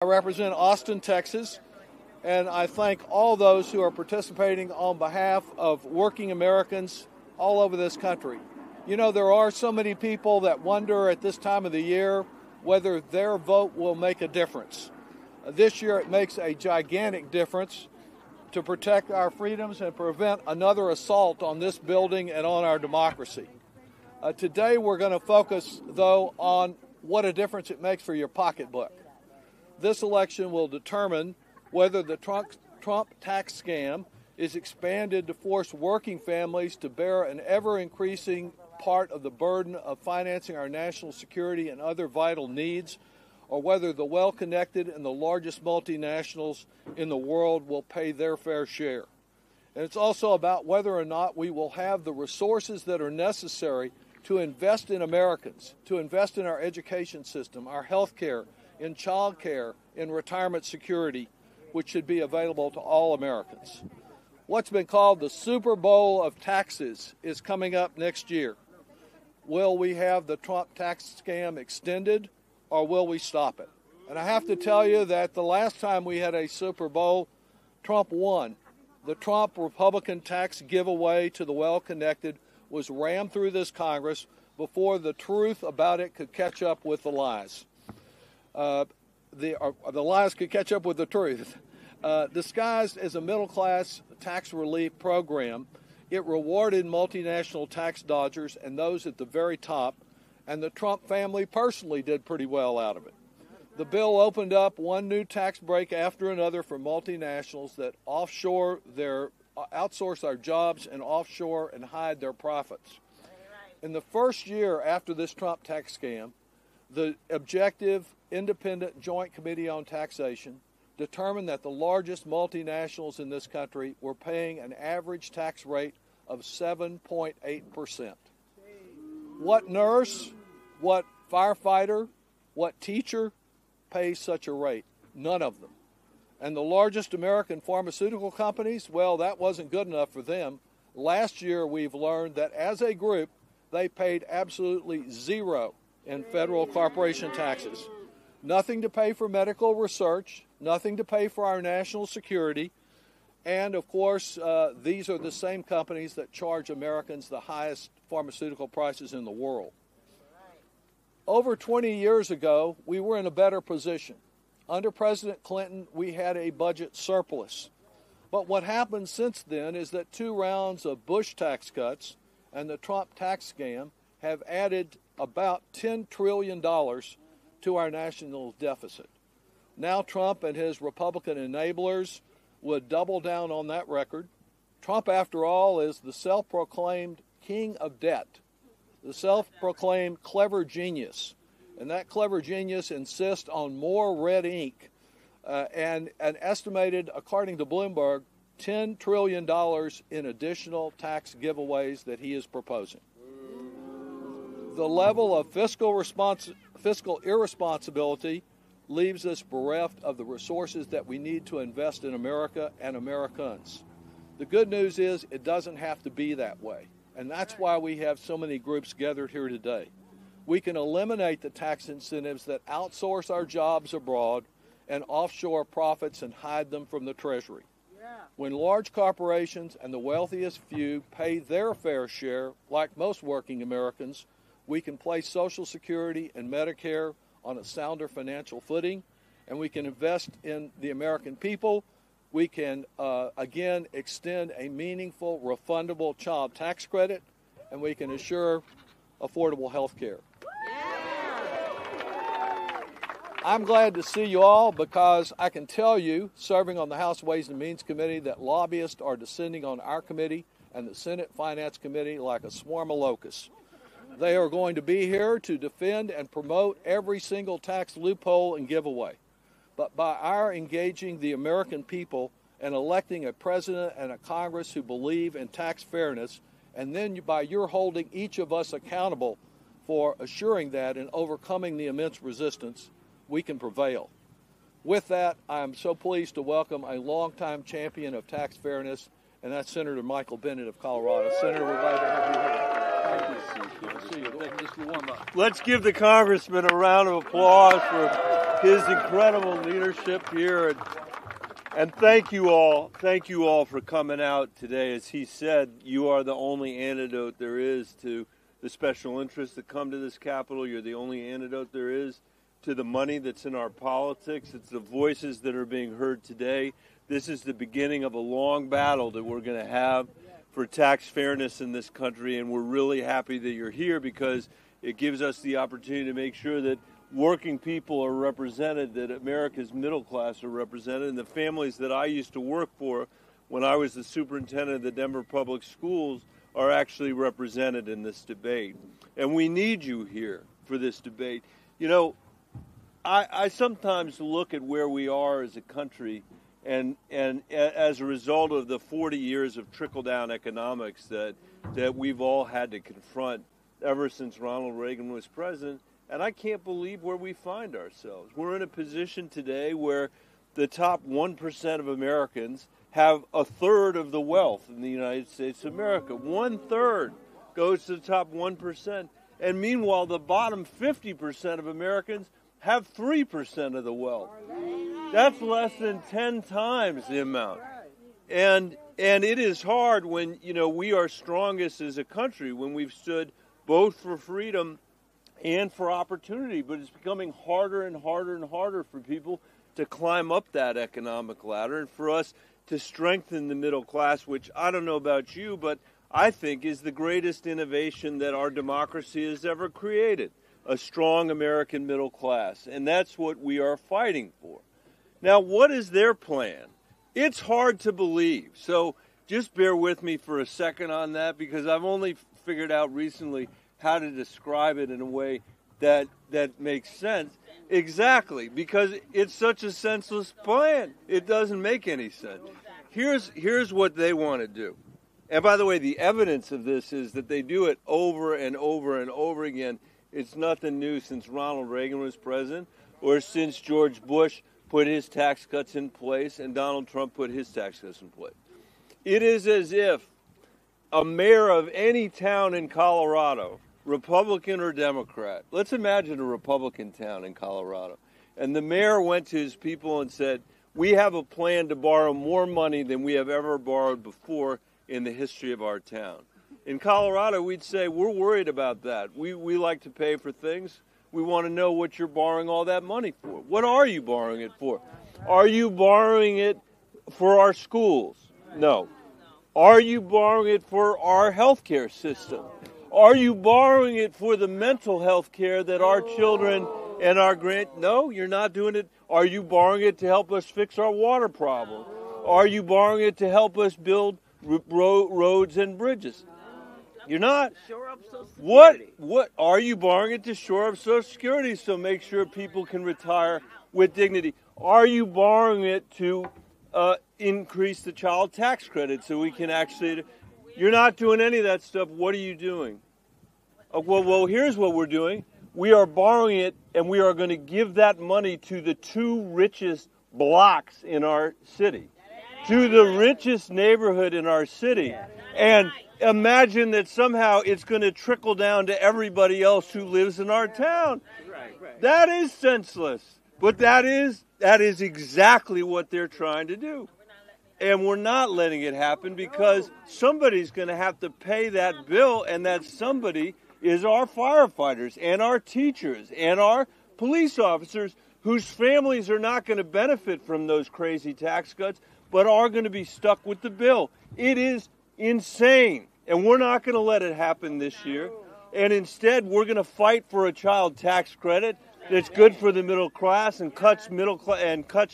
I represent Austin, Texas, and I thank all those who are participating on behalf of working Americans all over this country. You know, there are so many people that wonder at this time of the year whether their vote will make a difference. This year it makes a gigantic difference to protect our freedoms and prevent another assault on this building and on our democracy. Today we're going to focus, though, on what a difference it makes for your pocketbook. This election will determine whether the Trump tax scam is expanded to force working families to bear an ever-increasing part of the burden of financing our national security and other vital needs, or whether the well-connected and the largest multinationals in the world will pay their fair share. And it's also about whether or not we will have the resources that are necessary to invest in Americans, to invest in our education system, our health care, in child care, in retirement security, which should be available to all Americans. What's been called the Super Bowl of taxes is coming up next year. Will we have the Trump tax scam extended, or will we stop it? And I have to tell you that the last time we had a Super Bowl, Trump won. The Trump Republican tax giveaway to the well-connected was rammed through this Congress before the truth about it could catch up with the lies. The lies could catch up with the truth. Disguised as a middle-class tax relief program, it rewarded multinational tax dodgers and those at the very top, and the Trump family personally did pretty well out of it. The bill opened up one new tax break after another for multinationals that outsource their jobs and offshore and hide their profits. In the first year after this Trump tax scam, the objective, independent Joint Committee on Taxation determined that the largest multinationals in this country were paying an average tax rate of 7.8%. What nurse, what firefighter, what teacher pays such a rate? None of them. And the largest American pharmaceutical companies, well, that wasn't good enough for them. Last year we've learned that as a group, they paid absolutely zero in federal corporation taxes. Nothing to pay for medical research, nothing to pay for our national security, and of course, these are the same companies that charge Americans the highest pharmaceutical prices in the world. Over 20 years ago, we were in a better position. Under President Clinton, we had a budget surplus. But what happened since then is that 2 rounds of Bush tax cuts and the Trump tax scam have added about $10 trillion to our national deficit. Now Trump and his Republican enablers would double down on that record. Trump, after all, is the self-proclaimed king of debt, the self-proclaimed clever genius. And that clever genius insists on more red ink and an estimated, according to Bloomberg, $10 trillion in additional tax giveaways that he is proposing. The level of fiscal irresponsibility leaves us bereft of the resources that we need to invest in America and Americans. The good news is it doesn't have to be that way, and that's why we have so many groups gathered here today. We can eliminate the tax incentives that outsource our jobs abroad and offshore profits and hide them from the Treasury. When large corporations and the wealthiest few pay their fair share, like most working Americans, we can place Social Security and Medicare on a sounder financial footing, and we can invest in the American people. We can, again, extend a meaningful, refundable child tax credit, and we can assure affordable health care. I'm glad to see you all because I can tell you, serving on the House Ways and Means Committee, that lobbyists are descending on our committee and the Senate Finance Committee like a swarm of locusts. They are going to be here to defend and promote every single tax loophole and giveaway. But by our engaging the American people and electing a president and a Congress who believe in tax fairness, and then by your holding each of us accountable for assuring that and overcoming the immense resistance, we can prevail. With that, I am so pleased to welcome a longtime champion of tax fairness, and that's Senator Michael Bennet of Colorado. Senator, we're glad to have you here. Good to see you. Let's give the congressman a round of applause for his incredible leadership here. And thank you all for coming out today. As he said, you are the only antidote there is to the special interests that come to this Capitol. You're the only antidote there is to the money that's in our politics. It's the voices that are being heard today. This is the beginning of a long battle that we're going to have for tax fairness in this country, and we're really happy that you're here because it gives us the opportunity to make sure that working people are represented, that America's middle class are represented, and the families that I used to work for when I was the superintendent of the Denver Public Schools are actually represented in this debate. And we need you here for this debate. You know, I sometimes look at where we are as a country, and as a result of the 40 years of trickle-down economics that we've all had to confront ever since Ronald Reagan was president, and I can't believe where we find ourselves. We're in a position today where the top 1% of Americans have a third of the wealth in the United States of America. 1/3 goes to the top 1%. And meanwhile, the bottom 50% of Americans have 3% of the wealth. That's less than 10 times the amount. And it is hard when, you know, we are strongest as a country, when we've stood both for freedom and for opportunity, but it's becoming harder and harder and harder for people to climb up that economic ladder and for us to strengthen the middle class, which I don't know about you, but I think is the greatest innovation that our democracy has ever created, a strong American middle class, and that's what we are fighting for. Now, what is their plan? It's hard to believe, so just bear with me for a second on that, because I've only figured out recently how to describe it in a way that makes sense. Exactly, because it's such a senseless plan. It doesn't make any sense. Here's what they want to do. And by the way, the evidence of this is that they do it over and over and over again. It's nothing new since Ronald Reagan was president or since George Bush put his tax cuts in place and Donald Trump put his tax cuts in place. It is as if a mayor of any town in Colorado, Republican or Democrat, let's imagine a Republican town in Colorado, and the mayor went to his people and said, we have a plan to borrow more money than we have ever borrowed before in the history of our town. In Colorado, we'd say, we're worried about that. We like to pay for things. We want to know what you're borrowing all that money for. What are you borrowing it for? Are you borrowing it for our schools? No. Are you borrowing it for our healthcare system? Are you borrowing it for the mental health care that our children and our No, you're not doing it. Are you borrowing it to help us fix our water problem? Are you borrowing it to help us build roads and bridges? You're not. Shore up Social Security. What are you borrowing it to shore up Social Security so make sure people can retire with dignity? Are you borrowing it to increase the child tax credit so we can actually... You're not doing any of that stuff. What are you doing? Well, here's what we're doing. We are borrowing it, and we are going to give that money to the 2 richest blocks in our city, to the richest neighborhood in our city. And imagine that somehow it's going to trickle down to everybody else who lives in our town. That is senseless. But that is exactly what they're trying to do. And we're not letting it happen because somebody's going to have to pay that bill, and that somebody is our firefighters and our teachers and our police officers whose families are not going to benefit from those crazy tax cuts but are going to be stuck with the bill. It is insane, and we're not going to let it happen this year. And instead, we're going to fight for a child tax credit that's good for the middle class and cuts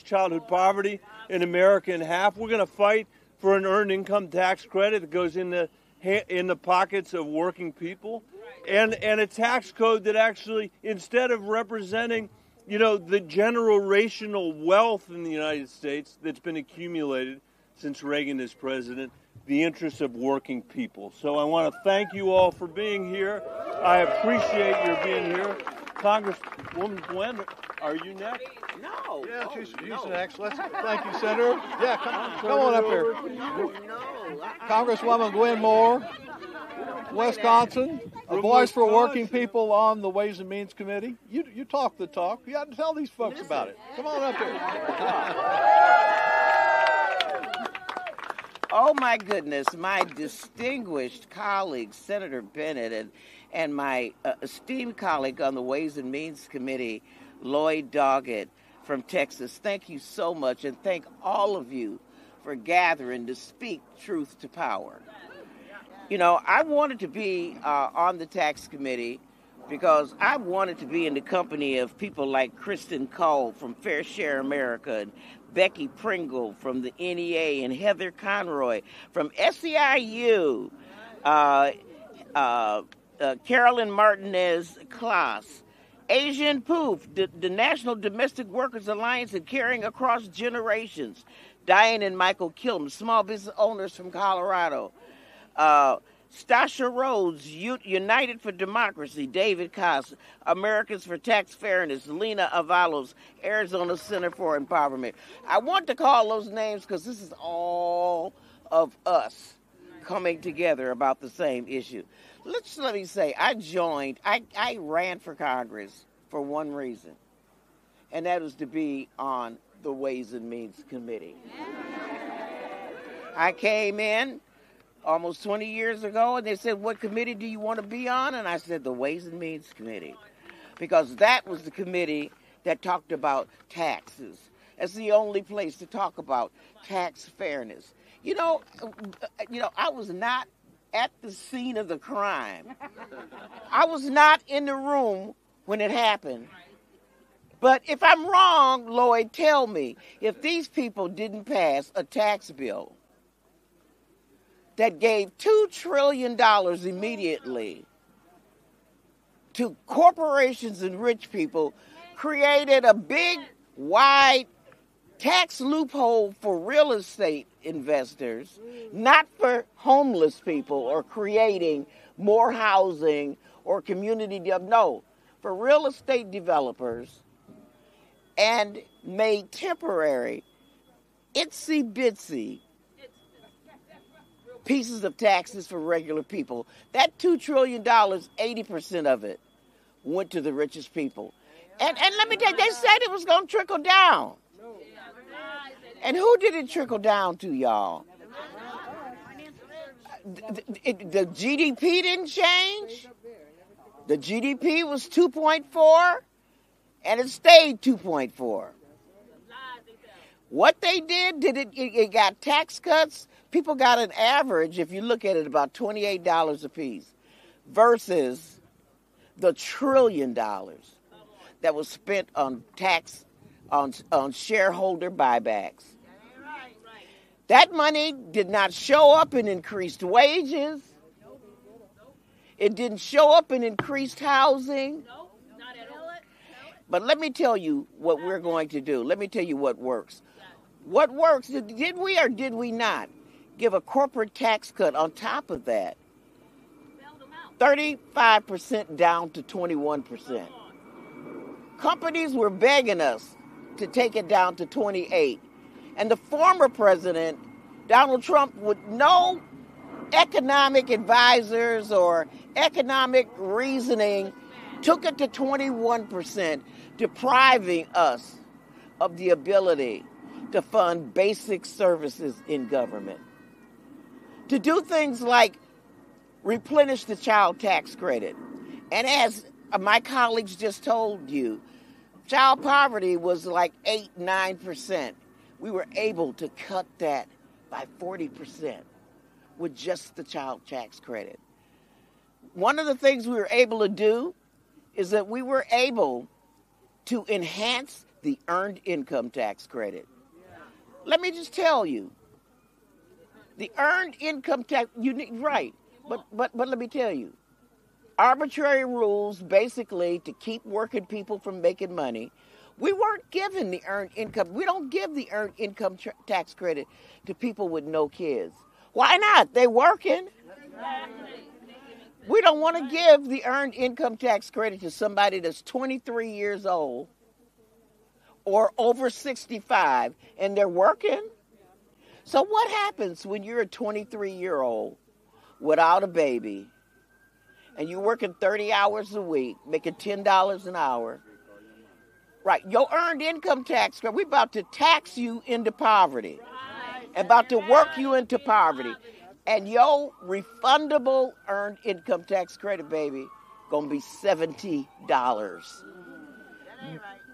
childhood poverty in America in half. We're going to fight for an earned income tax credit that goes in the pockets of working people, and a tax code that actually, instead of representing, you know, the generational wealth in the United States that's been accumulated since Reagan is president, the interests of working people. So I want to thank you all for being here. I appreciate your being here. Congresswoman Gwen, are you next? No. Yeah, she's next. Thank you, Senator. Yeah, come on up here. No. Congresswoman Gwen Moore. Wisconsin, a voice for working people on the Ways and Means Committee. You talk the talk. You got to tell these folks about it. Come on up here. Oh, my goodness, my distinguished colleague, Senator Bennett, and my esteemed colleague on the Ways and Means Committee, Lloyd Doggett from Texas, thank you so much, and thank all of you for gathering to speak truth to power. You know, I wanted to be on the tax committee because I wanted to be in the company of people like Kristen Cole from Fair Share America, and Becky Pringle from the NEA, and Heather Conroy from SEIU, Carolyn Martinez-Klaas, Asian Poof, the National Domestic Workers Alliance and Caring Across Generations, Diane and Michael Kilton, small business owners from Colorado, Stasha Rhodes, United for Democracy, David Koss, Americans for Tax Fairness, Lena Avalos, Arizona Center for Empowerment. I want to call those names because this is all of us coming together about the same issue. Let me say, I ran for Congress for one reason, and that was to be on the Ways and Means Committee. I came in almost 20 years ago, and they said, what committee do you want to be on? And I said, the Ways and Means Committee, because that was the committee that talked about taxes. That's the only place to talk about tax fairness. You know, I was not at the scene of the crime. I was not in the room when it happened. But if I'm wrong, Lloyd, tell me, if these people didn't pass a tax bill that gave $2 trillion immediately to corporations and rich people, created a big, wide tax loophole for real estate investors, not for homeless people or creating more housing or community, no, for real estate developers, and made temporary, itsy-bitsy pieces of taxes for regular people. That $2 trillion, 80% of it went to the richest people. And let me tell you, they said it was going to trickle down. And who did it trickle down to, y'all? The GDP didn't change. The GDP was 2.4, and it stayed 2.4. What they did it got tax cuts. People got an average, if you look at it, about $28 a piece versus the $1 trillion that was spent on tax, on shareholder buybacks. That money did not show up in increased wages. It didn't show up in increased housing. But let me tell you what we're going to do. Let me tell you what works. What works, did we or did we not give a corporate tax cut on top of that? 35% down to 21%. Companies were begging us to take it down to 28%. And the former president, Donald Trump, with no economic advisors or economic reasoning, took it to 21%, depriving us of the ability to fund basic services in government. To do things like replenish the child tax credit. And as my colleagues just told you, child poverty was like 8-9%. We were able to cut that by 40% with just the child tax credit. One of the things we were able to do is that we were able to enhance the earned income tax credit. Let me just tell you, the earned income tax, right, but let me tell you, arbitrary rules basically to keep working people from making money. We weren't given the earned income. We don't give the earned income tax credit to people with no kids. Why not? They're working. We don't want to give the earned income tax credit to somebody that's 23 years old or over 65 and they're working. So what happens when you're a 23-year-old without a baby and you're working 30 hours a week, making $10 an hour, right, your earned income tax credit, we're about to tax you into poverty, about to work you into poverty. And your refundable earned income tax credit, baby, gonna be $70.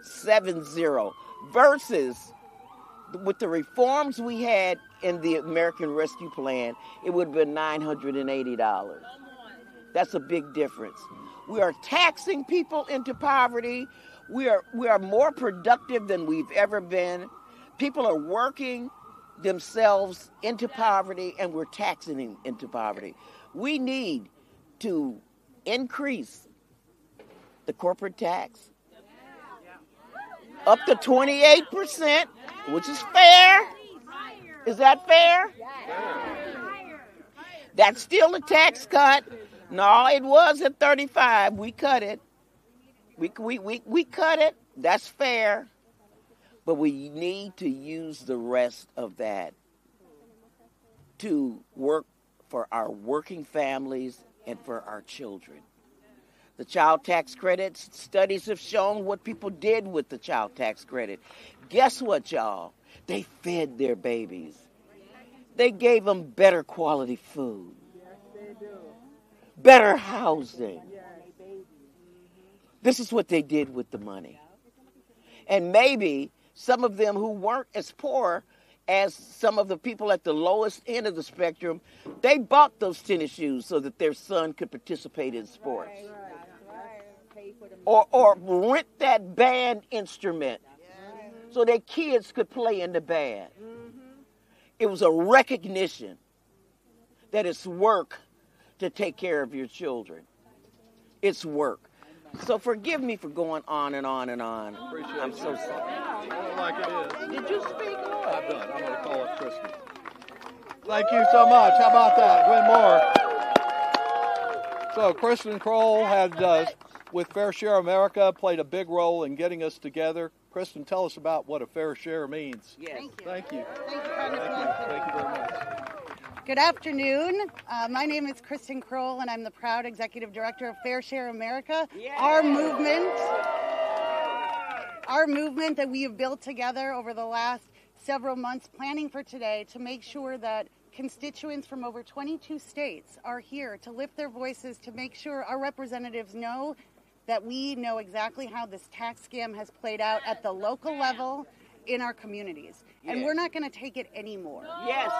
70. Versus with the reforms we had in the American Rescue Plan, it would have been $980. That's a big difference. We are taxing people into poverty. We are more productive than we've ever been. People are working themselves into poverty, and we're taxing them into poverty. We need to increase the corporate tax up to 28%, which is fair. Is that fair? That's still a tax cut. No, it was at 35. We cut it. We cut it. That's fair. But we need to use the rest of that to work for our working families and for our children. The child tax credits, studies have shown what people did with the child tax credit. Guess what, y'all? They fed their babies. They gave them better quality food, better housing. This is what they did with the money. And maybe some of them who weren't as poor as some of the people at the lowest end of the spectrum, they bought those tennis shoes so that their son could participate in sports. Or rent that band instrument so their kids could play in the band. It was a recognition that it's work to take care of your children. It's work. So forgive me for going on and on and on. I'm so sorry. Like it is. Did you speak? I'm done. I'm going to call it Kristen. Thank you so much. How about that? Glenn Moore. So Kristen Kroll had, with Fair Share America, played a big role in getting us together. Kristen, tell us about what a fair share means. Yes. Thank you. Thank you, Congressman. Thank you very much. Good afternoon. My name is Kristen Kroll, and I'm the proud executive director of Fair Share America. Yeah. Our movement that we have built together over the last several months, planning for today to make sure that constituents from over 22 states are here to lift their voices, to make sure our representatives know that we know exactly how this tax scam has played out at the local level in our communities. And Yes. we're not going to take it anymore. Yes.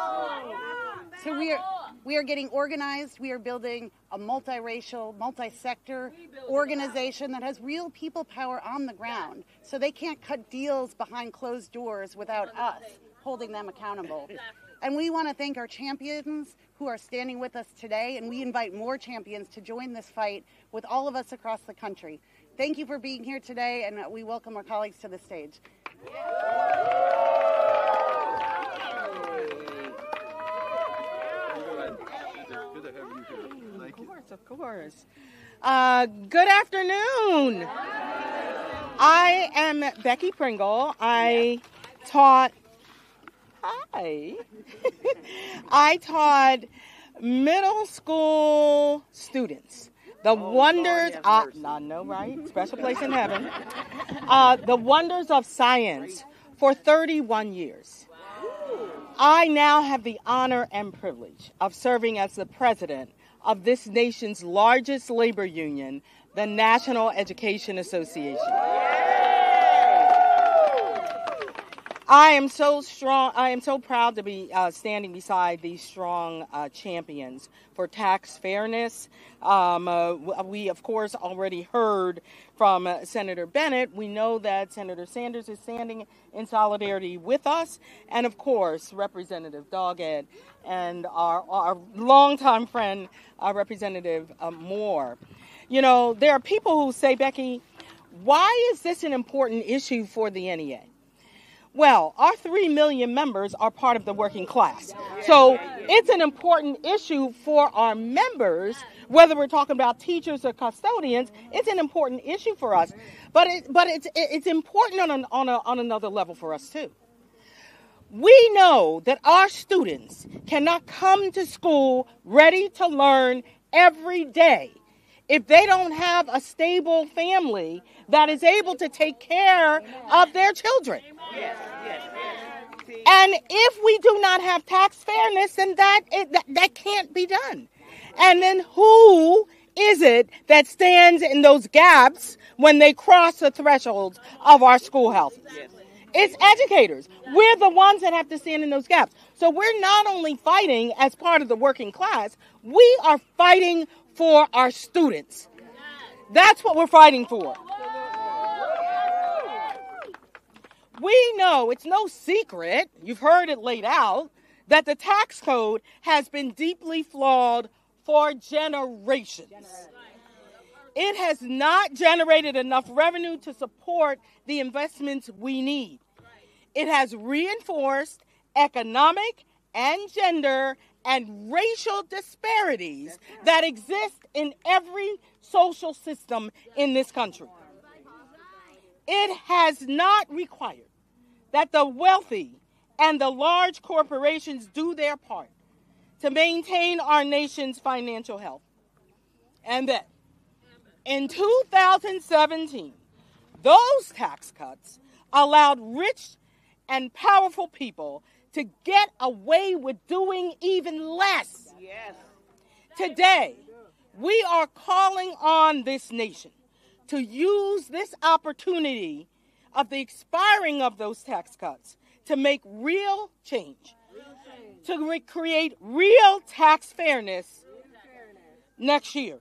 So we are getting organized. We are building a multiracial, multi-sector organization that has real people power on the ground. So they can't cut deals behind closed doors without us holding them accountable. And we want to thank our champions who are standing with us today, and we invite more champions to join this fight with all of us across the country. Thank you for being here today, and we welcome our colleagues to the stage. Good to have you here. Thank you. Of course. Good afternoon. I am Becky Pringle. I taught middle school students the wonders. I know, right? Special place in heaven. The wonders of science for 31 years. I now have the honor and privilege of serving as the president of this nation's largest labor union, the National Education Association. I am so proud to be standing beside these strong champions for tax fairness. We, of course, already heard from Senator Bennett. We know that Senator Sanders is standing in solidarity with us. And, of course, Representative Doggett and our longtime friend, Representative Moore. You know, there are people who say, Becky, why is this an important issue for the NEA? Well, our 3 million members are part of the working class. So it's an important issue for our members, whether we're talking about teachers or custodians. It's an important issue for us. But it's important on another level for us, too. We know that our students cannot come to school ready to learn every day if they don't have a stable family that is able to take care of their children. And if we do not have tax fairness, then that can't be done. And then who is it that stands in those gaps when they cross the thresholds of our schoolhouses? It's educators. We're the ones that have to stand in those gaps. So we're not only fighting as part of the working class, we are fighting for our students. That's what we're fighting for. We know, it's no secret, you've heard it laid out, that the tax code has been deeply flawed for generations. It has not generated enough revenue to support the investments we need. It has reinforced economic and gender and racial disparities that exist in every social system in this country. It has not required that the wealthy and the large corporations do their part to maintain our nation's financial health. And that in 2017, those tax cuts allowed rich and powerful people to get away with doing even less. Yes. Today, we are calling on this nation to use this opportunity of the expiring of those tax cuts to make real change, to create real tax fairness next year.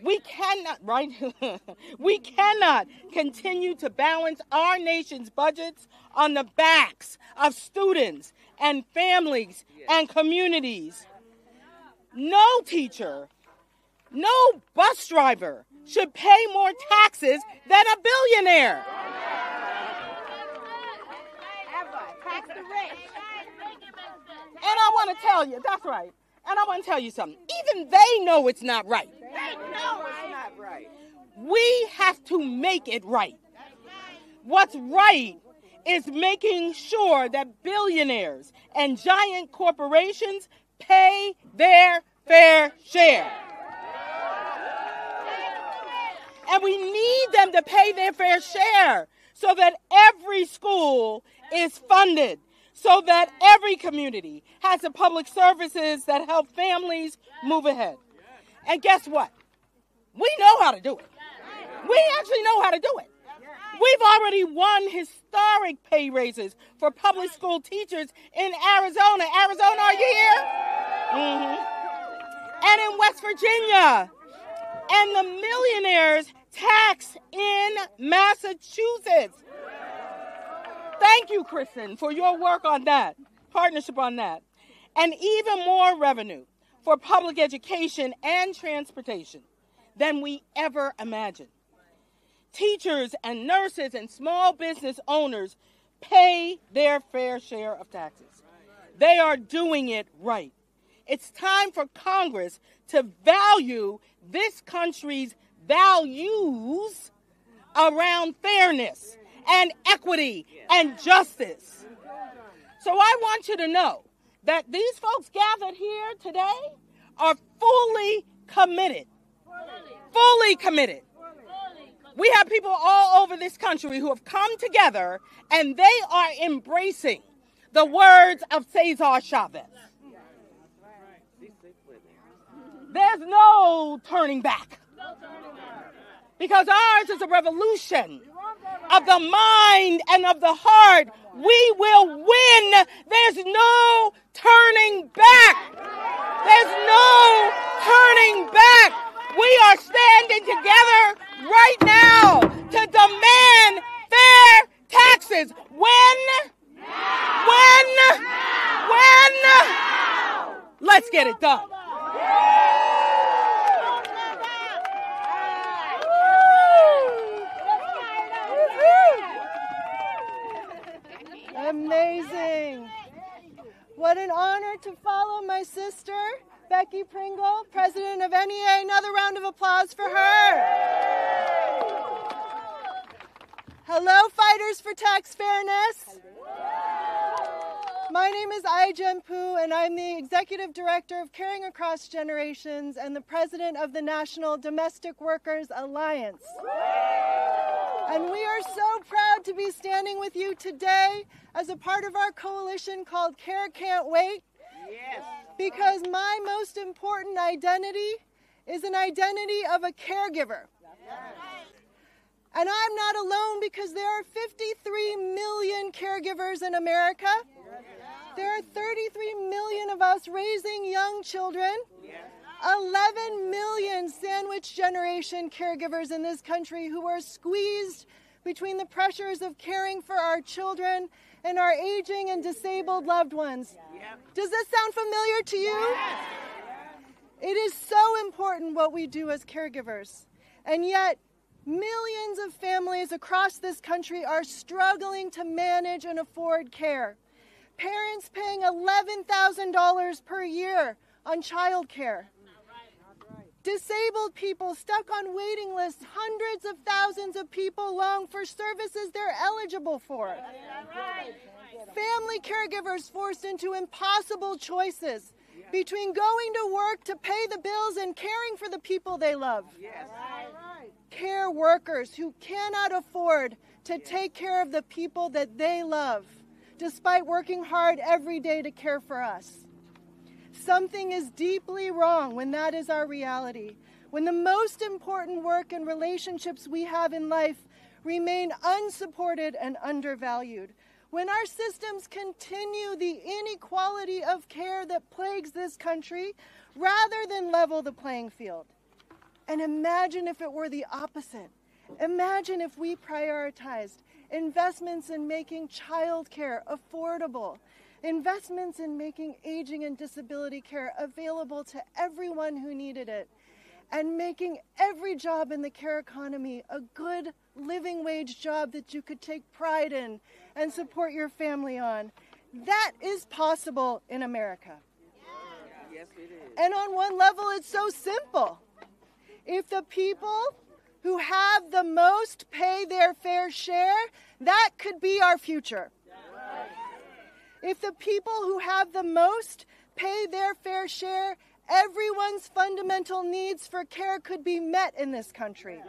We cannot, right? We cannot continue to balance our nation's budgets on the backs of students and families and communities. No teacher, no bus driver should pay more taxes than a billionaire. And I want to tell you, that's right. And I want to tell you something. Even they know it's not right. They know it's not right. We have to make it right. What's right is making sure that billionaires and giant corporations pay their fair share. And we need them to pay their fair share so that every school is funded, so that every community has the public services that help families move ahead. And guess what? We know how to do it. We actually know how to do it. We've already won historic pay raises for public school teachers in Arizona. Arizona, are you here? And in West Virginia. And the millionaires tax in Massachusetts. Thank you, Kristen, for your work on that, partnership on that. And even more revenue for public education and transportation than we ever imagined. Teachers and nurses and small business owners pay their fair share of taxes. They are doing it right. It's time for Congress to value this country's values around fairness and equity and justice. So I want you to know that these folks gathered here today are fully committed. Fully committed. We have people all over this country who have come together and they are embracing the words of Cesar Chavez. There's no turning back. Because ours is a revolution of the mind and of the heart. We will win. There's no turning back. There's no turning back. We are standing together right now to demand fair taxes. When? Let's get it done. Amazing. What an honor to follow my sister, Becky Pringle, president of NEA. Another round of applause for her. Hello, fighters for tax fairness. My name is Ai-jen Poo, and I'm the Executive Director of Caring Across Generations and the President of the National Domestic Workers Alliance. And we are so proud to be standing with you today as a part of our coalition called Care Can't Wait. Yes. Because my most important identity is an identity of a caregiver. And I'm not alone, because there are 53 million caregivers in America. There are 33 million of us raising young children. 11 million sandwich generation caregivers in this country who are squeezed between the pressures of caring for our children and our aging and disabled loved ones. Does this sound familiar to you? It is so important what we do as caregivers. And yet, millions of families across this country are struggling to manage and afford care. Parents paying $11,000 per year on child care. Disabled people stuck on waiting lists, hundreds of thousands of people long for services they're eligible for. Family caregivers forced into impossible choices between going to work to pay the bills and caring for the people they love. Care workers who cannot afford to take care of the people that they love, despite working hard every day to care for us. Something is deeply wrong when that is our reality, when the most important work and relationships we have in life remain unsupported and undervalued, when our systems continue the inequality of care that plagues this country rather than level the playing field. And imagine if it were the opposite. Imagine if we prioritized investments in making childcare affordable, investments in making aging and disability care available to everyone who needed it, and making every job in the care economy a good living wage job that you could take pride in and support your family on. That is possible in America. Yes, it is. And on one level, it's so simple. If the people who have the most pay their fair share, that could be our future. If the people who have the most pay their fair share, everyone's fundamental needs for care could be met in this country.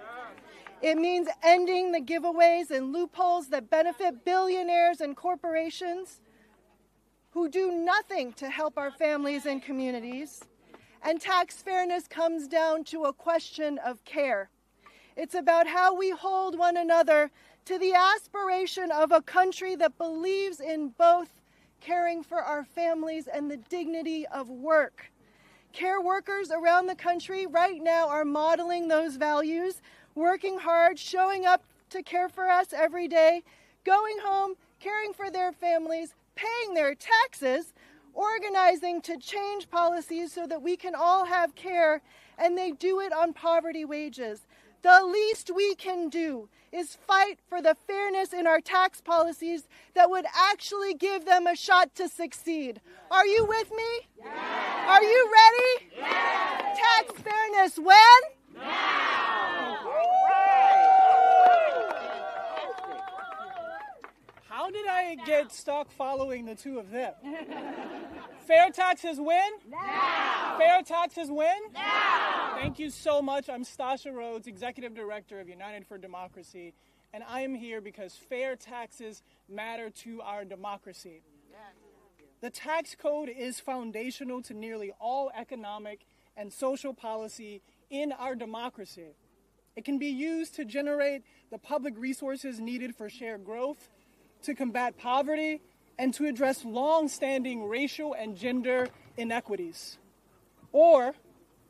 It means ending the giveaways and loopholes that benefit billionaires and corporations who do nothing to help our families and communities. And tax fairness comes down to a question of care. It's about how we hold one another to the aspiration of a country that believes in both caring for our families and the dignity of work. Care workers around the country right now are modeling those values, working hard, showing up to care for us every day, going home, caring for their families, paying their taxes, organizing to change policies so that we can all have care, and they do it on poverty wages. The least we can do is fight for the fairness in our tax policies that would actually give them a shot to succeed. Are you with me? Yes. Are you ready? Yes. Tax fairness when? Now. How did I get stuck following the two of them? Fair taxes when? Now. Fair taxes when? Now. Thank you so much. I'm Stasha Rhodes, Executive Director of United for Democracy, and I am here because fair taxes matter to our democracy. The tax code is foundational to nearly all economic and social policy in our democracy. It can be used to generate the public resources needed for shared growth, to combat poverty, and to address long-standing racial and gender inequities. Or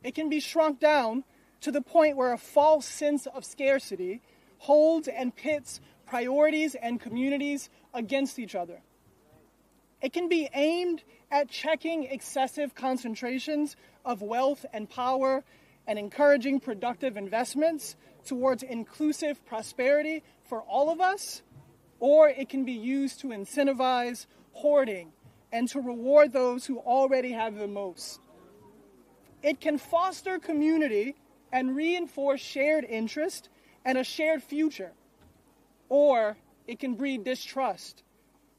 it can be shrunk down to the point where a false sense of scarcity holds and pits priorities and communities against each other. It can be aimed at checking excessive concentrations of wealth and power and encouraging productive investments towards inclusive prosperity for all of us, or it can be used to incentivize hoarding and to reward those who already have the most. It can foster community and reinforce shared interest and a shared future, or it can breed distrust,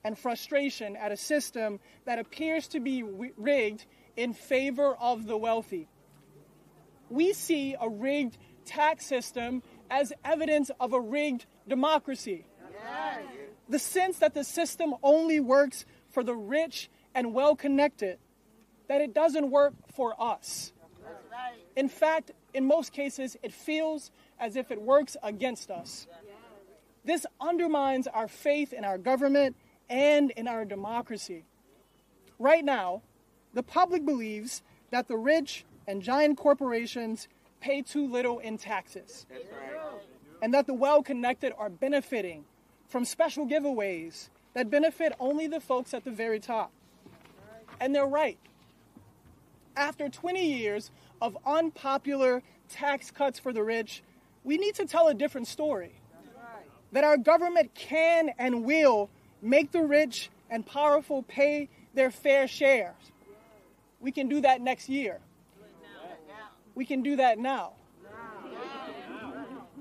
and frustration at a system that appears to be rigged in favor of the wealthy. We see a rigged tax system as evidence of a rigged democracy. Yes. The sense that the system only works for the rich and well-connected, that it doesn't work for us. That's right. In fact, in most cases, it feels as if it works against us. This undermines our faith in our government and in our democracy. Right now, the public believes that the rich and giant corporations pay too little in taxes. That's right. And that the well-connected are benefiting from special giveaways that benefit only the folks at the very top. And they're right. After 20 years of unpopular tax cuts for the rich, we need to tell a different story. That our government can and will make the rich and powerful pay their fair share. We can do that next year. We can do that now.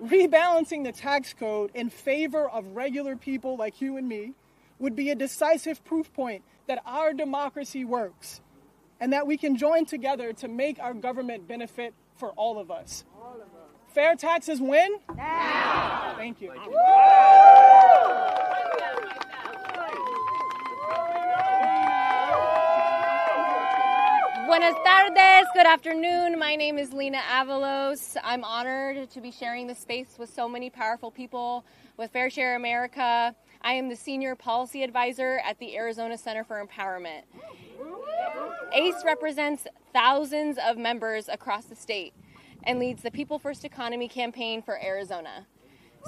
Rebalancing the tax code in favor of regular people like you and me would be a decisive proof point that our democracy works and that we can join together to make our government benefit for all of us. Fair taxes win? Now. Thank you. Buenas tardes, good afternoon. My name is Lena Avalos. I'm honored to be sharing this space with so many powerful people with Fair Share America. I am the Senior Policy Advisor at the Arizona Center for Empowerment. ACE represents thousands of members across the state and leads the People First Economy campaign for Arizona.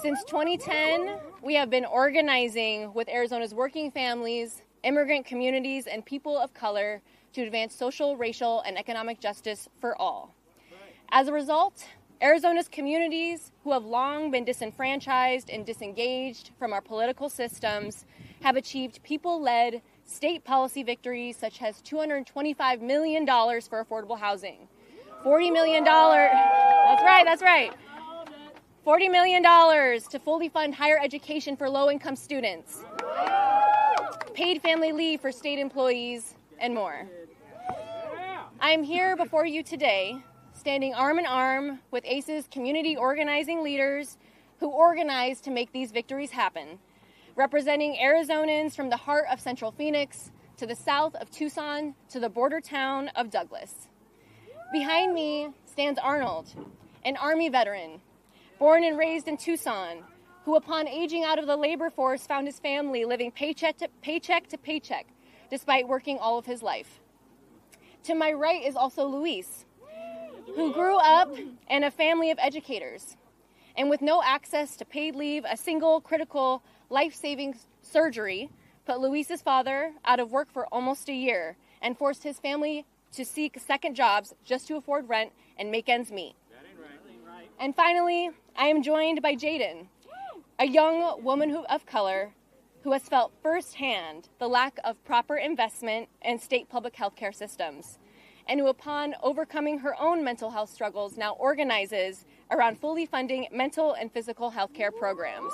Since 2010, we have been organizing with Arizona's working families, immigrant communities, and people of color to advance social, racial, and economic justice for all. As a result, Arizona's communities who have long been disenfranchised and disengaged from our political systems have achieved people-led state policy victories such as $225 million for affordable housing, $40 million, that's right, $40 million to fully fund higher education for low-income students, paid family leave for state employees, and more. I am here before you today, standing arm in arm with ACE's community organizing leaders who organize to make these victories happen, representing Arizonans from the heart of Central Phoenix to the south of Tucson to the border town of Douglas. Behind me stands Arnold, an Army veteran, born and raised in Tucson, who upon aging out of the labor force found his family living paycheck to paycheck, despite working all of his life. To my right is also Luis, who grew up in a family of educators, and with no access to paid leave, a single critical life-saving surgery put Luis's father out of work for almost a year and forced his family to seek second jobs just to afford rent and make ends meet. And finally, I am joined by Jaden, a young woman of color who has felt firsthand the lack of proper investment in state public health care systems, and who, upon overcoming her own mental health struggles, now organizes around fully funding mental and physical health care programs.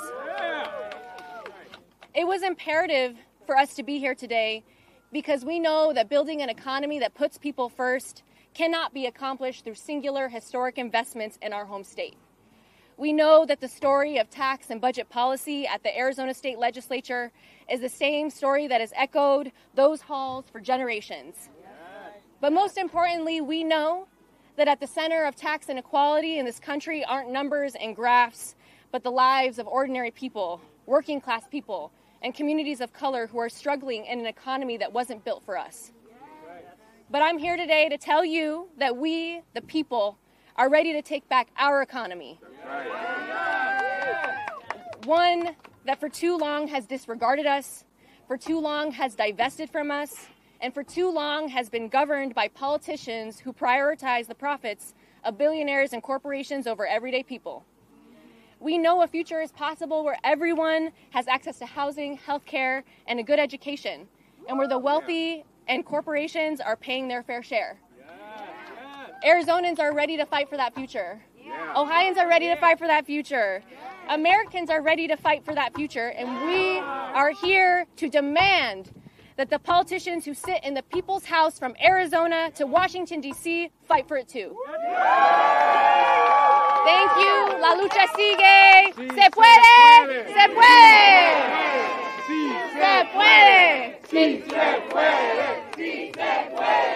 It was imperative for us to be here today because we know that building an economy that puts people first cannot be accomplished through singular historic investments in our home state. We know that the story of tax and budget policy at the Arizona State Legislature is the same story that has echoed those halls for generations. But most importantly, we know that at the center of tax inequality in this country aren't numbers and graphs, but the lives of ordinary people, working class people, and communities of color who are struggling in an economy that wasn't built for us. But I'm here today to tell you that we, the people, are ready to take back our economy. One that for too long has disregarded us, for too long has divested from us, and for too long has been governed by politicians who prioritize the profits of billionaires and corporations over everyday people. We know a future is possible where everyone has access to housing, healthcare, and a good education, and where the wealthy and corporations are paying their fair share. Arizonans are ready to fight for that future. Ohioans are ready to fight for that future. Americans are ready to fight for that future, and we are here to demand that the politicians who sit in the People's House from Arizona to Washington, D.C. fight for it too. Thank you. La lucha sigue. Se puede. Se puede. Se puede. Sí se puede. Sí se puede.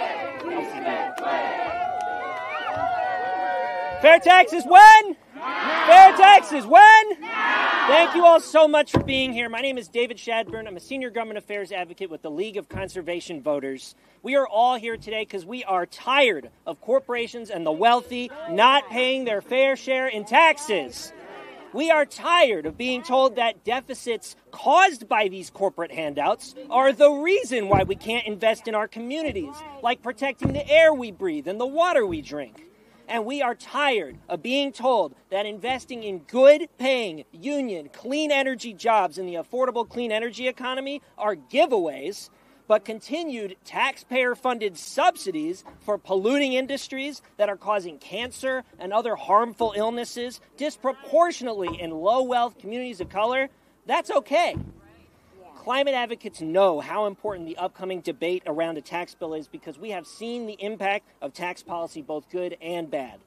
Fair taxes when? Fair taxes when? Thank you all so much for being here. My name is David Shadburn. I'm a senior government affairs advocate with the League of Conservation Voters. We are all here today because we are tired of corporations and the wealthy not paying their fair share in taxes. We are tired of being told that deficits caused by these corporate handouts are the reason why we can't invest in our communities, like protecting the air we breathe and the water we drink. And we are tired of being told that investing in good-paying, union, clean energy jobs in the affordable clean energy economy are giveaways, but continued taxpayer-funded subsidies for polluting industries that are causing cancer and other harmful illnesses disproportionately in low-wealth communities of color, that's okay. Climate advocates know how important the upcoming debate around a tax bill is because we have seen the impact of tax policy, both good and bad.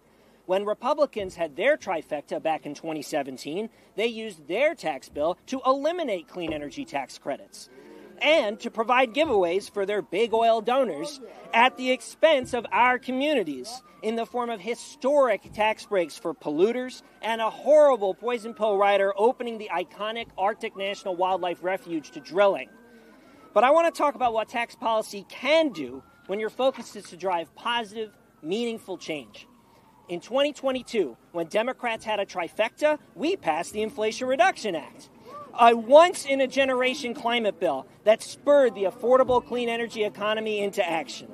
When Republicans had their trifecta back in 2017, they used their tax bill to eliminate clean energy tax credits and to provide giveaways for their big oil donors at the expense of our communities in the form of historic tax breaks for polluters and a horrible poison pill rider opening the iconic Arctic National Wildlife Refuge to drilling. But I want to talk about what tax policy can do when your focus is to drive positive, meaningful change. In 2022, when Democrats had a trifecta, we passed the Inflation Reduction Act, a once-in-a-generation climate bill that spurred the affordable clean energy economy into action.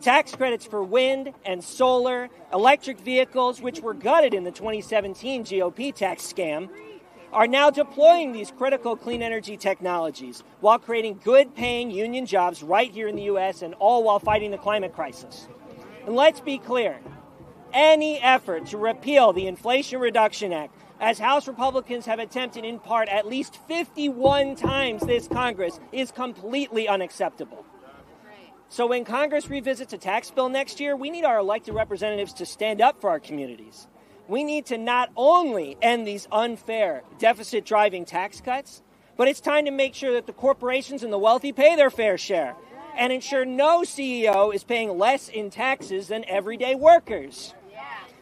Tax credits for wind and solar, electric vehicles, which were gutted in the 2017 GOP tax scam, are now deploying these critical clean energy technologies while creating good-paying union jobs right here in the U.S. and all while fighting the climate crisis. And let's be clear, any effort to repeal the Inflation Reduction Act, as House Republicans have attempted in part at least 51 times this Congress, is completely unacceptable. So when Congress revisits a tax bill next year, we need our elected representatives to stand up for our communities. We need to not only end these unfair, deficit-driving tax cuts, but it's time to make sure that the corporations and the wealthy pay their fair share and ensure no CEO is paying less in taxes than everyday workers.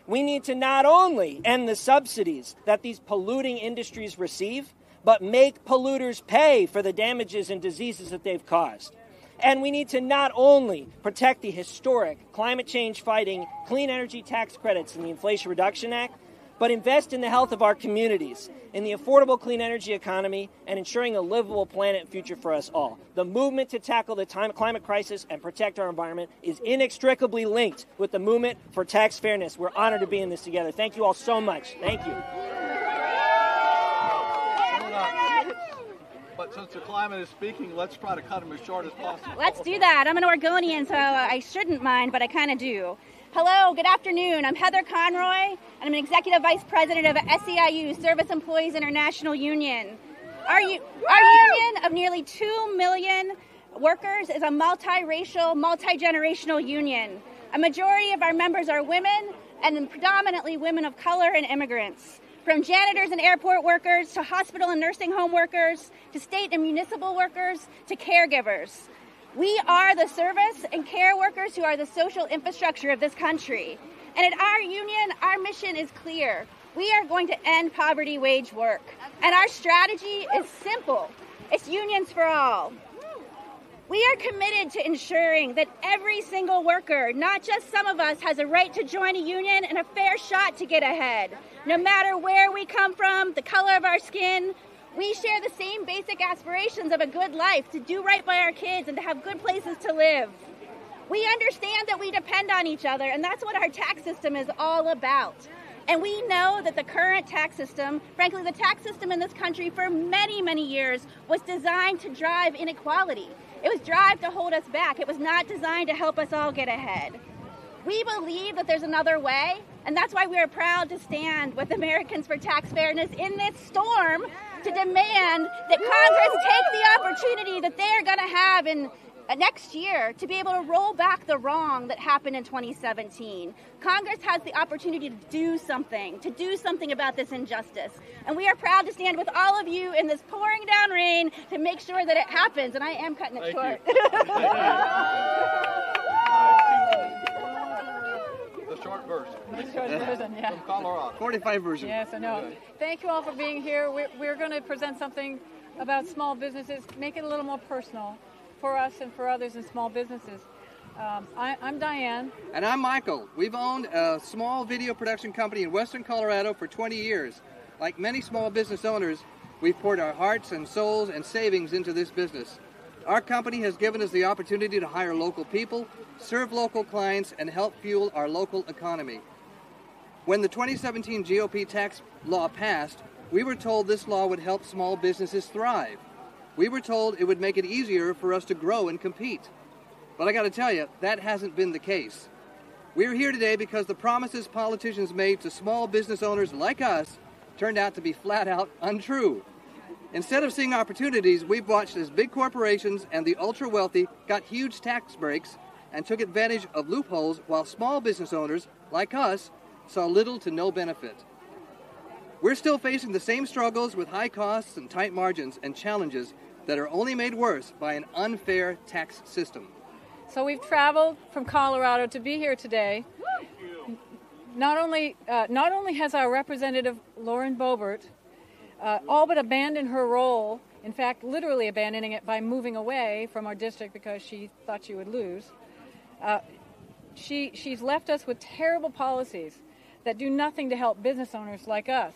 We need to not only end the subsidies that these polluting industries receive, but make polluters pay for the damages and diseases that they've caused. And we need to not only protect the historic climate change fighting clean energy tax credits in the Inflation Reduction Act, but invest in the health of our communities, in the affordable clean energy economy, and ensuring a livable planet and future for us all. The movement to tackle the climate crisis and protect our environment is inextricably linked with the movement for tax fairness. We're honored to be in this together. Thank you all so much. Thank you. But since the climate is speaking, let's try to cut them as short as possible. Let's do that. I'm an Oregonian, so I shouldn't mind, but I kind of do. Hello, good afternoon. I'm Heather Conroy, and I'm an Executive Vice President of SEIU, Service Employees International Union. Our union of nearly 2 million workers is a multiracial, multi-generational union. A majority of our members are women, and predominantly women of color and immigrants. From janitors and airport workers, to hospital and nursing home workers, to state and municipal workers, to caregivers. We are the service and care workers who are the social infrastructure of this country. And at our union, our mission is clear. We are going to end poverty wage work. And our strategy is simple. It's unions for all. We are committed to ensuring that every single worker, not just some of us, has a right to join a union and a fair shot to get ahead. No matter where we come from, the color of our skin, we share the same basic aspirations of a good life, to do right by our kids and to have good places to live. We understand that we depend on each other, and that's what our tax system is all about. And we know that the current tax system, frankly, the tax system in this country for many, many years was designed to drive inequality. It was designed to hold us back. It was not designed to help us all get ahead. We believe that there's another way, and that's why we are proud to stand with Americans for Tax Fairness in this storm to demand that Congress take the opportunity that they are going to have in next year to be able to roll back the wrong that happened in 2017. Congress has the opportunity to do something about this injustice. And we are proud to stand with all of you in this pouring down rain to make sure that it happens. And I am cutting it short. The short version. The short version, yeah. From Colorado. 45 version. Yes, I know. Thank you all for being here. We're going to present something about small businesses, make it a little more personal for us and for others in small businesses. I'm Diane. And I'm Michael. We've owned a small video production company in western Colorado for 20 years. Like many small business owners, we've poured our hearts and souls and savings into this business. Our company has given us the opportunity to hire local people, serve local clients, and help fuel our local economy. When the 2017 GOP tax law passed, we were told this law would help small businesses thrive. We were told it would make it easier for us to grow and compete. But I got to tell you, that hasn't been the case. We're here today because the promises politicians made to small business owners like us turned out to be flat out untrue. Instead of seeing opportunities, we've watched as big corporations and the ultra-wealthy got huge tax breaks and took advantage of loopholes while small business owners like us saw little to no benefit. We're still facing the same struggles with high costs and tight margins and challenges that are only made worse by an unfair tax system. So we've traveled from Colorado to be here today. Not only has our representative, Lauren Boebert, all but abandoned her role, in fact, literally abandoning it by moving away from our district because she thought she would lose. She's left us with terrible policies that do nothing to help business owners like us.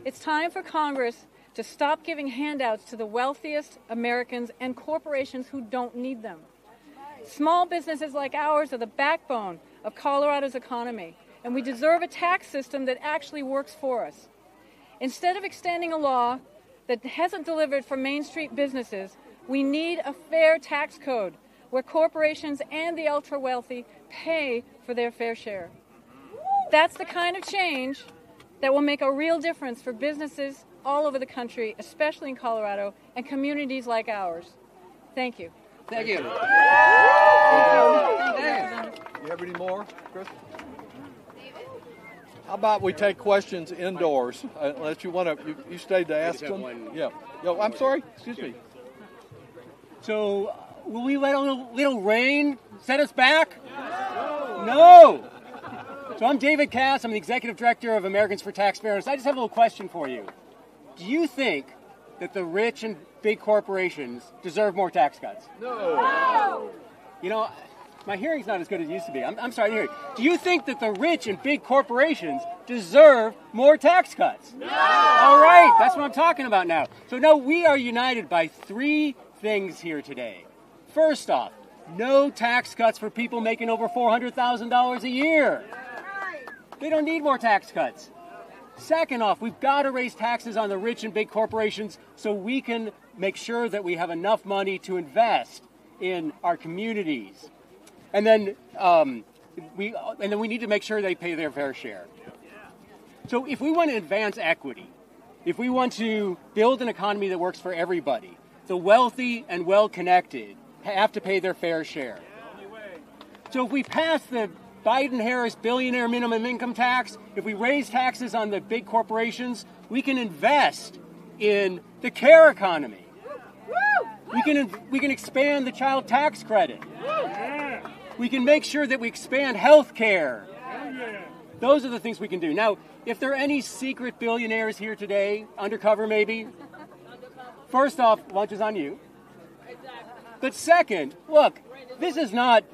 It's time for Congress to stop giving handouts to the wealthiest Americans and corporations who don't need them. Small businesses like ours are the backbone of Colorado's economy, and we deserve a tax system that actually works for us. Instead of extending a law that hasn't delivered for Main Street businesses, we need a fair tax code where corporations and the ultra-wealthy pay for their fair share. That's the kind of change that will make a real difference for businesses all over the country, especially in Colorado, and communities like ours. Thank you. Thank you. You have any more, Chris? How about we take questions indoors, unless you want to, you stayed to ask them? Yeah. Yo, I'm sorry? Excuse me. So, will we let a little rain set us back? No! So I'm David Cass. I'm the Executive Director of Americans for Tax Fairness. I just have a little question for you. Do you think that the rich and big corporations deserve more tax cuts? No. You know, my hearing's not as good as it used to be. I'm sorry to hear it. Do you think that the rich and big corporations deserve more tax cuts? No! All right, that's what I'm talking about now. So now we are united by three things here today. First off, no tax cuts for people making over $400,000 a year. They don't need more tax cuts. Second off, we've got to raise taxes on the rich and big corporations so we can make sure that we have enough money to invest in our communities. And then we need to make sure they pay their fair share. So if we want to advance equity, if we want to build an economy that works for everybody, the wealthy and well-connected have to pay their fair share. So if we pass the Biden-Harris billionaire minimum income tax, if we raise taxes on the big corporations, we can invest in the care economy. We can expand the child tax credit. We can make sure that we expand health care. Those are the things we can do. Now, if there are any secret billionaires here today, undercover maybe, first off, lunch is on you. But second, look, this is not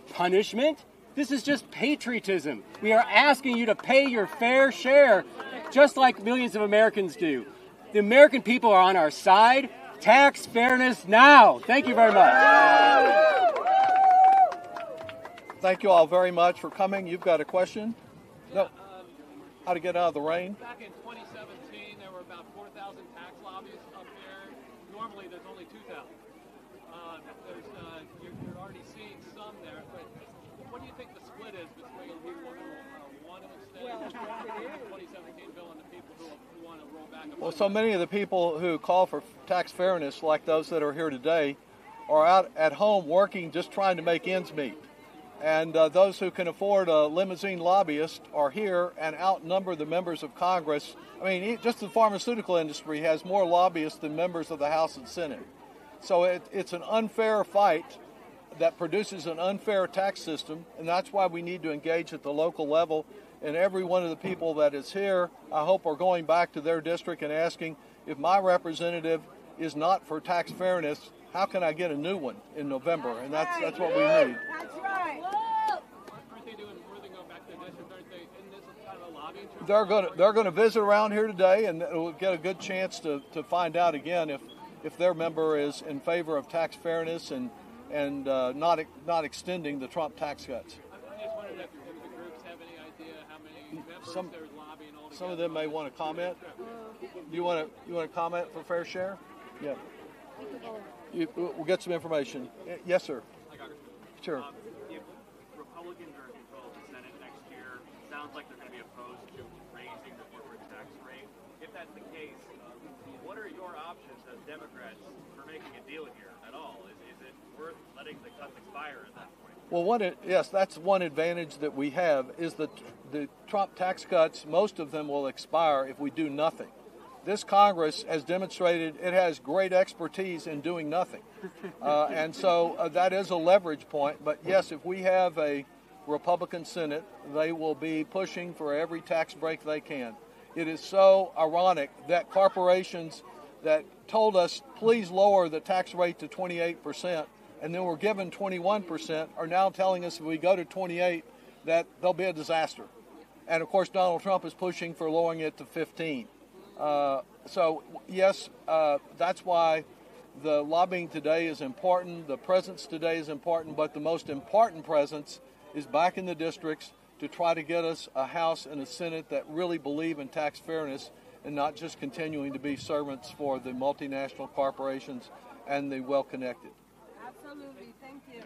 punishment. This is just patriotism. We are asking you to pay your fair share, just like millions of Americans do. The American people are on our side. Tax fairness now. Thank you very much. Thank you all very much for coming. You've got a question? No. How to get out of the rain? Back in 2017, there were about 4,000 tax lobbyists up there. Normally, there's only 2,000. You're already seeing some there, but what do you think the split split is between the people who want to extend the 2017 bill and the people who want to roll back. Well, so many of the people who call for tax fairness, like those that are here today, are out at home working, just trying to make ends meet. And those who can afford a limousine lobbyist are here and outnumber the members of Congress. I mean, just the pharmaceutical industry has more lobbyists than members of the House and Senate. So it's an unfair fight that produces an unfair tax system, and that's why we need to engage at the local level. And every one of the people that is here, I hope, are going back to their district and asking, if my representative is not for tax fairness, how can I get a new one in November? And that's what we need. That's right. Aren't they doing more than go back to the district? Aren't they in this kind of a lobbying trip? They're going to visit around here today, and we'll get a good chance to find out again if their member is in favor of tax fairness and not extending the Trump tax cuts. I just wondered if the groups have any idea how many members they're lobbying altogether. Some of them may want to comment. Do you want to comment for Fair Share? Yeah. We'll get some information. Yes, sir. Sure. If Republicans are in control of the Senate next year, it sounds like they're going to be opposed to raising the corporate tax rate. If that's the case, what are your options as Democrats for making a deal here at all? Is it worth letting the cuts expire at that point? Well, yes, that's one advantage that we have is that the Trump tax cuts, most of them will expire if we do nothing. This Congress has demonstrated it has great expertise in doing nothing. And so that is a leverage point. But yes, if we have a Republican Senate, they will be pushing for every tax break they can. It is so ironic that corporations that told us, please lower the tax rate to 28%, and then were given 21%, are now telling us if we go to 28, that there'll be a disaster. And of course, Donald Trump is pushing for lowering it to 15. So yes, that's why the lobbying today is important. The presence today is important, but the most important presence is back in the districts to try to get us a House and a Senate that really believe in tax fairness and not just continuing to be servants for the multinational corporations and the well-connected. Absolutely. Thank you.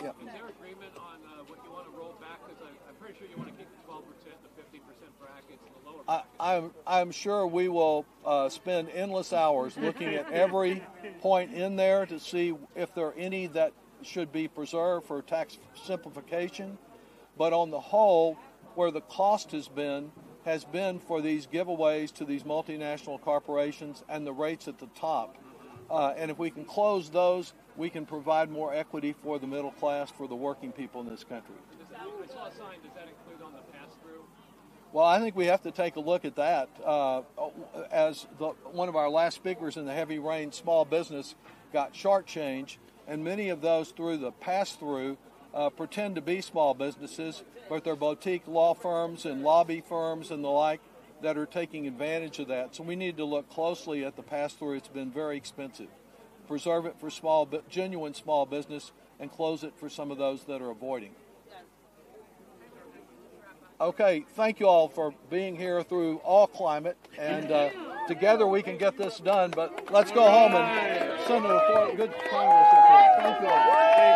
Yeah. Is there agreement on what you want to roll back? Because I'm pretty sure you want to keep the 12%, the 50% brackets, and the lower brackets. I'm sure we will spend endless hours looking at every point in there to see if there are any that should be preserved for tax simplification. But on the whole, where the cost has been for these giveaways to these multinational corporations and the rates at the top. And if we can close those, we can provide more equity for the middle class, for the working people in this country. I saw a sign. Does that include on the pass-through? Well, I think we have to take a look at that. As one of our last speakers in the heavy rain, small business got shortchanged, and many of those through the pass-through pretend to be small businesses, but they're boutique law firms and lobby firms and the like that are taking advantage of that. So we need to look closely at the pass-through. It's been very expensive. Preserve it for genuine small business and close it for some of those that are avoiding. Okay, thank you all for being here through all climate, and together we can get this done, but let's go home and send a report. Good Congress up here. Thank you all.